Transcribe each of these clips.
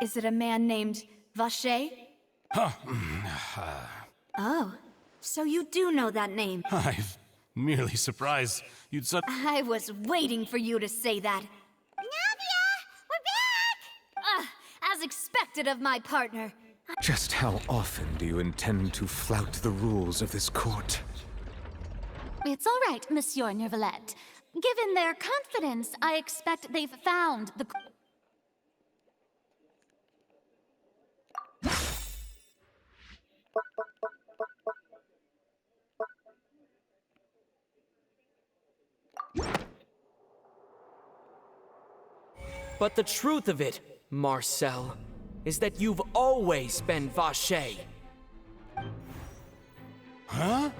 Is it a man named Vache? Huh. Oh, so you do know that name. I'm merely surprised you'd such. I was waiting for you to say that. Navia! We're back! As expected of my partner. Just how often do you intend to flout the rules of this court? It's all right, Monsieur Nervalette. Given their confidence, I expect they've found the... But the truth of it, Marcel, is that you've always been Vache. Huh?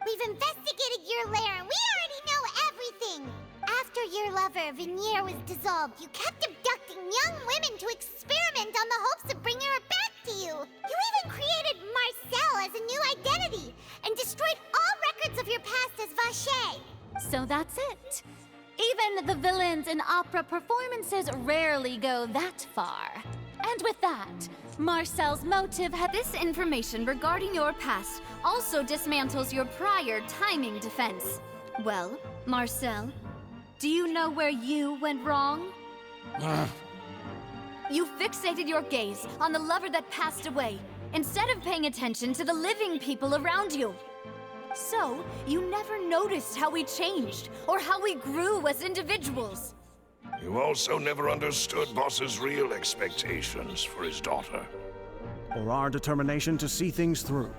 We've investigated your lair and we already know everything! After your lover, Venier, was dissolved, you kept abducting young women to experiment on the hopes of bringing her back to you! You even created Marcel as a new identity, and destroyed all records of your past as Vache! So that's it. Even the villains in opera performances rarely go that far. And with that, Marcel's motive had... This information regarding your past also dismantles your prior timing defense. Well, Marcel, do you know where you went wrong? You fixated your gaze on the lover that passed away, instead of paying attention to the living people around you. So, you never noticed how we changed, or how we grew as individuals. You also never understood Boss's real expectations for his daughter. Or our determination to see things through.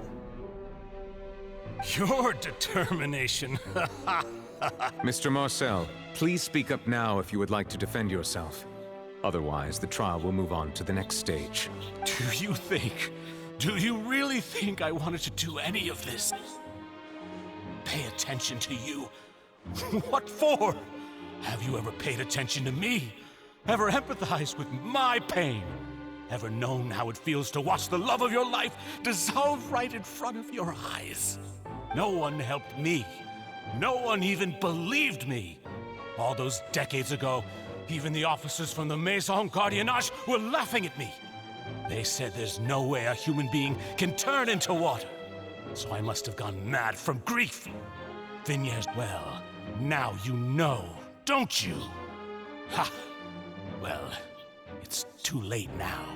Your determination. Mr. Marcel, please speak up now if you would like to defend yourself. Otherwise, the trial will move on to the next stage. Do you really think I wanted to do any of this? Pay attention to you? What for? Have you ever paid attention to me? Ever empathized with my pain? Ever known how it feels to watch the love of your life dissolve right in front of your eyes? No one helped me. No one even believed me. All those decades ago, even the officers from the Maison Gardiennage were laughing at me. They said there's no way a human being can turn into water. So I must have gone mad from grief. Vignere's, well, now you know, don't you? Ha! Well, it's too late now.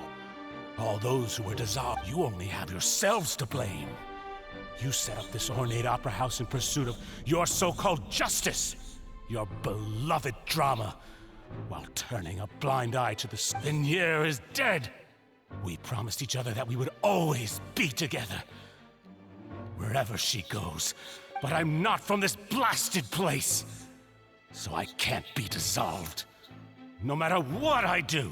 All those who were dissolved, you only have yourselves to blame. You set up this ornate opera house in pursuit of your so-called justice, your beloved drama, while turning a blind eye to the... Vignere is dead! We promised each other that we would always be together. Wherever she goes, but I'm not from this blasted place. So I can't be dissolved, no matter what I do.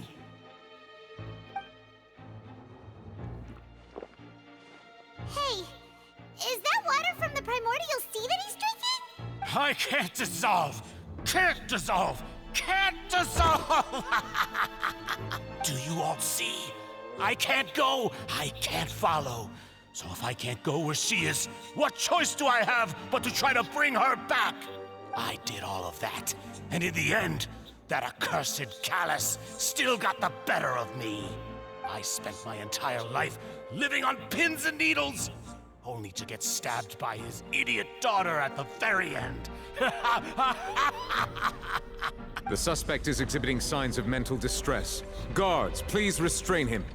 Hey, is that water from the primordial sea that he's drinking? I can't dissolve! Can't dissolve! Can't dissolve! Do you all see? I can't go, I can't follow. So if I can't go where she is, what choice do I have but to try to bring her back? I did all of that, and in the end, that accursed Callus still got the better of me. I spent my entire life living on pins and needles, only to get stabbed by his idiot daughter at the very end. The suspect is exhibiting signs of mental distress. Guards, please restrain him.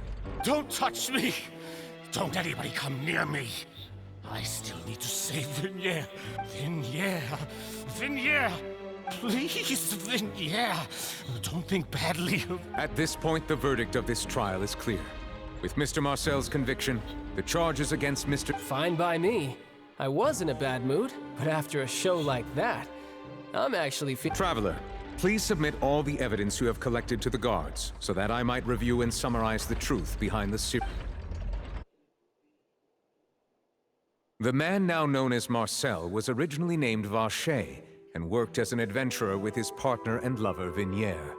Don't touch me! Don't anybody come near me! I still need to save Vignere. Vignere! Please, Vignere! Don't think badly of... At this point, the verdict of this trial is clear. With Mr. Marcel's conviction, the charges against Mr. Fine by me. I was in a bad mood, but after a show like that, I'm actually Traveler, please submit all the evidence you have collected to the guards, so that I might review and summarize the truth behind the The man now known as Marcel was originally named Vache and worked as an adventurer with his partner and lover Vignere.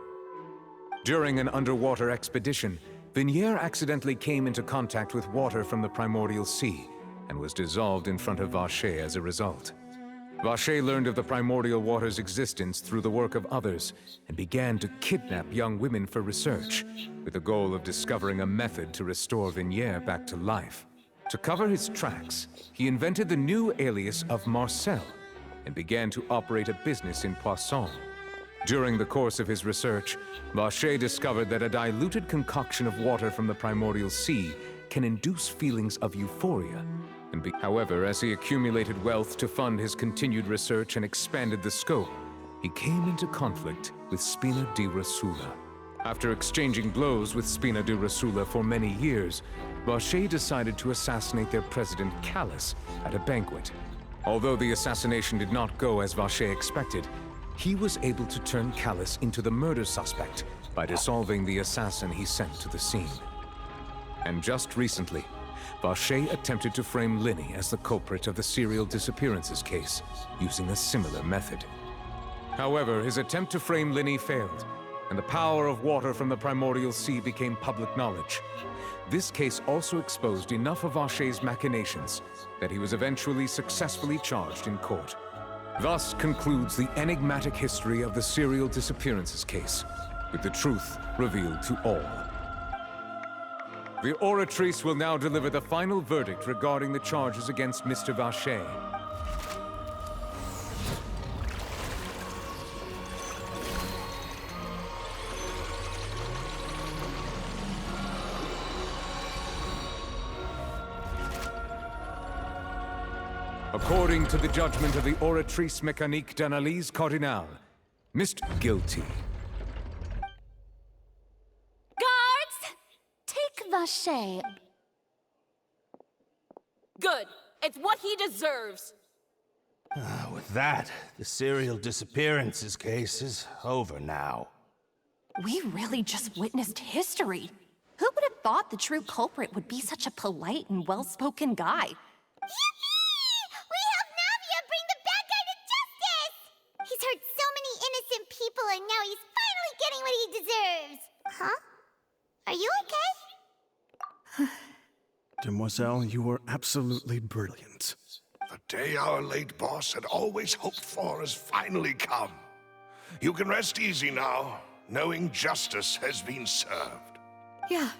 During an underwater expedition, Vignere accidentally came into contact with water from the primordial sea and was dissolved in front of Vache as a result. Vache learned of the primordial water's existence through the work of others and began to kidnap young women for research, with the goal of discovering a method to restore Vignier back to life. To cover his tracks, he invented the new alias of Marcel and began to operate a business in Poisson. During the course of his research, Vache discovered that a diluted concoction of water from the primordial sea can induce feelings of euphoria. However, as he accumulated wealth to fund his continued research and expanded the scope, he came into conflict with Spina di Rosula. After exchanging blows with Spina di Rosula for many years, Vache decided to assassinate their president, Callus, at a banquet. Although the assassination did not go as Vache expected, he was able to turn Callus into the murder suspect by dissolving the assassin he sent to the scene. And just recently, Vache attempted to frame Linny as the culprit of the serial disappearances case, using a similar method. However, his attempt to frame Linny failed, and the power of water from the primordial sea became public knowledge. This case also exposed enough of Vache's machinations that he was eventually successfully charged in court. Thus concludes the enigmatic history of the serial disappearances case, with the truth revealed to all. The Oratrice will now deliver the final verdict regarding the charges against Mr. Vache. According to the judgment of the Oratrice Mécanique d'Analyse Cardinale, Mr. Guilty. Vache. Good. It's what he deserves. With that, the serial disappearances case is over now. We really just witnessed history. Who would have thought the true culprit would be such a polite and well-spoken guy? Yippee! We helped Navia bring the bad guy to justice! He's hurt so many innocent people and now he's finally getting what he deserves. Huh? Are you okay? Demoiselle, you were absolutely brilliant. The day our late boss had always hoped for has finally come. You can rest easy now, knowing justice has been served. Yeah.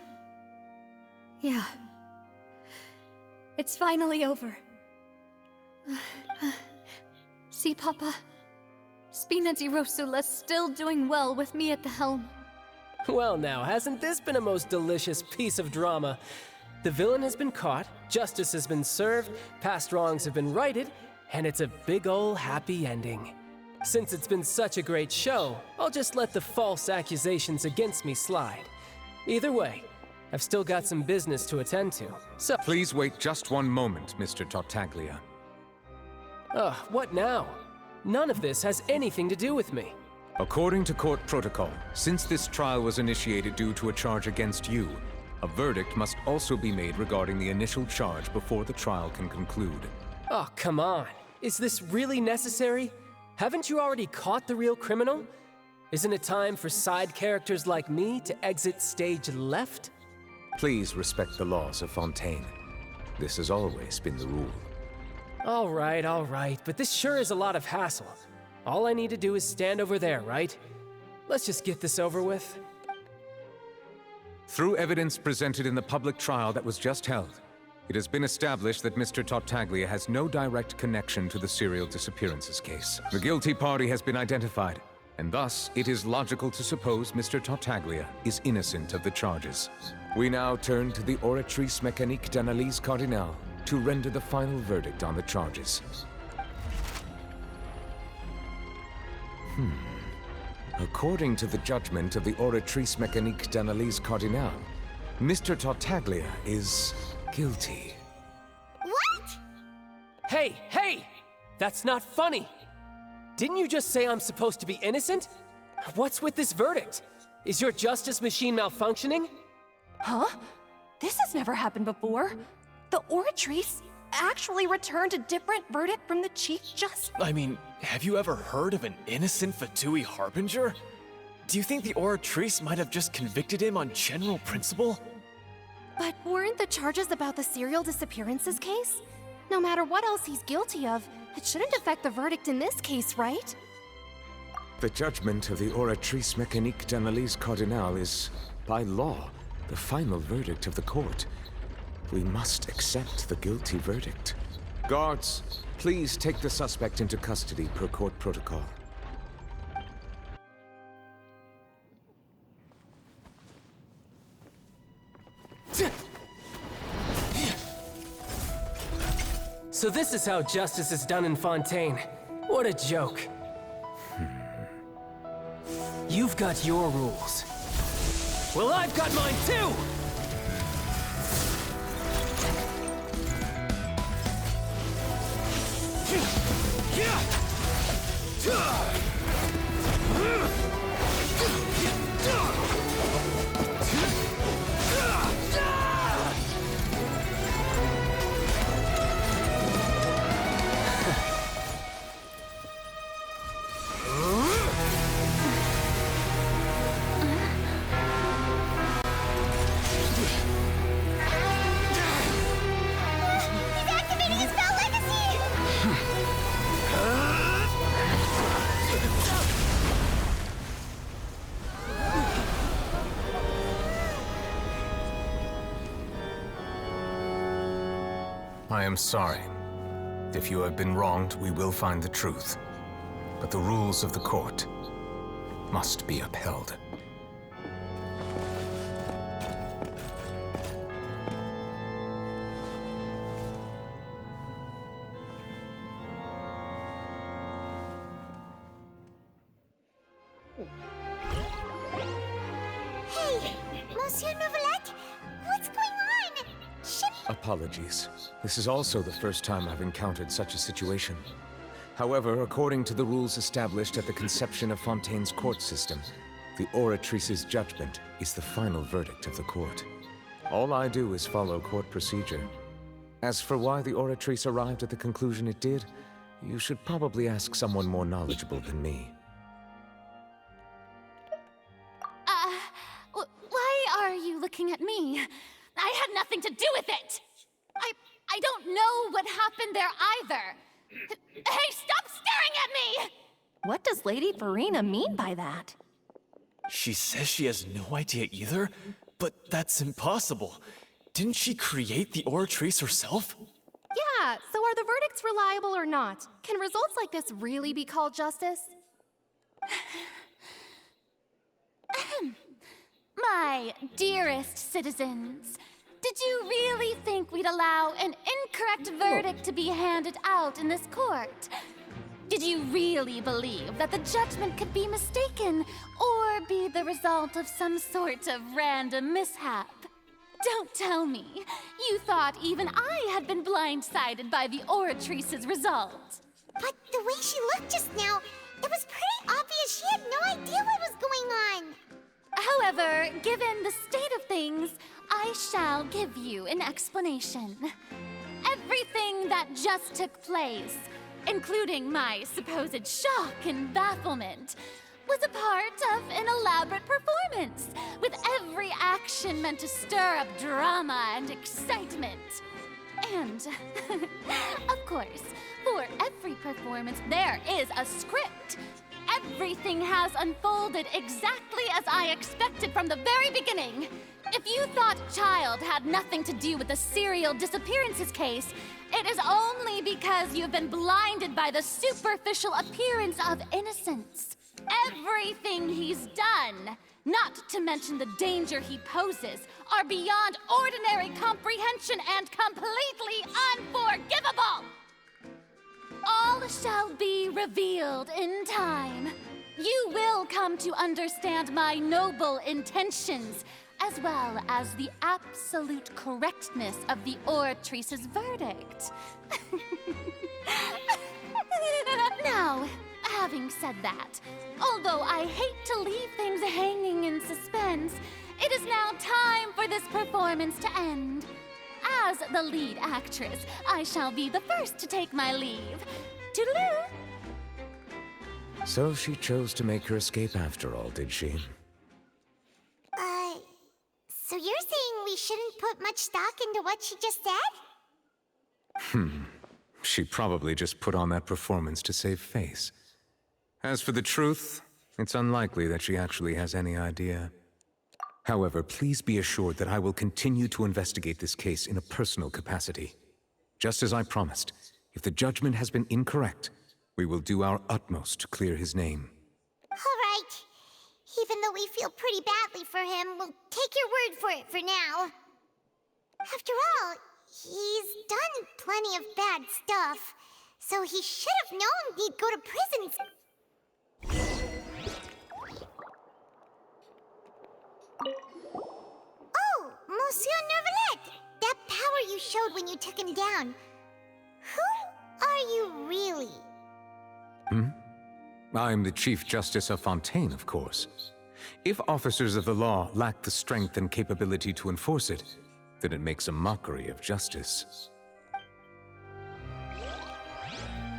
It's finally over. See, Papa? Spina di Rosula's still doing well with me at the helm. Well now, hasn't this been a most delicious piece of drama? The villain has been caught, justice has been served, past wrongs have been righted, and it's a big ol' happy ending. Since it's been such a great show, I'll just let the false accusations against me slide. Either way, I've still got some business to attend to, so— Please wait just one moment, Mr. Tartaglia. Ugh, what now? None of this has anything to do with me. According to court protocol, since this trial was initiated due to a charge against you, a verdict must also be made regarding the initial charge before the trial can conclude. Oh, come on. Is this really necessary? Haven't you already caught the real criminal? Isn't it time for side characters like me to exit stage left? Please respect the laws of Fontaine. This has always been the rule. All right, but this sure is a lot of hassle. All I need to do is stand over there, right? Let's just get this over with. Through evidence presented in the public trial that was just held, it has been established that Mr. Tartaglia has no direct connection to the serial disappearances case. The guilty party has been identified, and thus it is logical to suppose Mr. Tartaglia is innocent of the charges. We now turn to the Oratrice Mécanique d'Analyse Cardinale to render the final verdict on the charges. According to the judgment of the Oratrice Mécanique d'Analyse Cardinale, Mr. Tartaglia is guilty. What? Hey! That's not funny! Didn't you just say I'm supposed to be innocent? What's with this verdict? Is your justice machine malfunctioning? Huh? This has never happened before. The Oratrice actually returned a different verdict from the Chief Justice. I mean, have you ever heard of an innocent Fatui Harbinger? Do you think the Oratrice might have just convicted him on general principle? But weren't the charges about the serial disappearances case? No matter what else he's guilty of, it shouldn't affect the verdict in this case, right? The judgment of the Oratrice Mécanique d'Analyse Cardinal is, by law, the final verdict of the court. We must accept the guilty verdict. Guards, please take the suspect into custody per court protocol. So this is how justice is done in Fontaine. What a joke. You've got your rules. Well, I've got mine too! He's activating his spell legacy! I am sorry. If you have been wronged, we will find the truth. But the rules of the court must be upheld. Hey, Monsieur Novelette, what's going on? Shouldn't... Apologies. This is also the first time I've encountered such a situation. However, according to the rules established at the conception of Fontaine's court system, the Oratrice's judgment is the final verdict of the court. All I do is follow court procedure. As for why the Oratrice arrived at the conclusion it did, you should probably ask someone more knowledgeable than me. Why are you looking at me? I had nothing to do with it! I don't know what happened there either! Hey, stop staring at me! What does Lady Verena mean by that? She says she has no idea either, but that's impossible. Didn't she create the Oratrice herself? Yeah, so are the verdicts reliable or not? Can results like this really be called justice? My dearest citizens, did you really think we'd allow an incorrect verdict to be handed out in this court? Did you really believe that the judgment could be mistaken or be the result of some sort of random mishap? Don't tell me you thought even I had been blindsided by the Oratrice's result. But the way she looked just now, it was pretty obvious she had no idea what was going on. However, given the state of things, I shall give you an explanation. Everything that just took place, including my supposed shock and bafflement, was a part of an elaborate performance, with every action meant to stir up drama and excitement. And, of course, for every performance, there is a script. Everything has unfolded exactly as I expected from the very beginning. If you thought Child had nothing to do with the serial disappearances case, it is only because you've been blinded by the superficial appearance of innocence. Everything he's done, not to mention the danger he poses, are beyond ordinary comprehension and completely unforgivable! All shall be revealed in time. You will come to understand my noble intentions, as well as the absolute correctness of the Oratrice's verdict. Now, having said that, although I hate to leave things hanging in suspense, it is now time for this performance to end. As the lead actress, I shall be the first to take my leave. Toodaloo! So she chose to make her escape after all, did she? So you're saying we shouldn't put much stock into what she just said? She probably just put on that performance to save face. As for the truth, it's unlikely that she actually has any idea. However, please be assured that I will continue to investigate this case in a personal capacity. Just as I promised, if the judgment has been incorrect, we will do our utmost to clear his name. All right. Even though we feel pretty badly for him, we'll take your word for it for now. After all, he's done plenty of bad stuff, so he should have known he'd go to prison. Oh, Monsieur Nervalet! That power you showed when you took him down. Who are you really? I'm the Chief Justice of Fontaine, of course. If officers of the law lack the strength and capability to enforce it, then it makes a mockery of justice.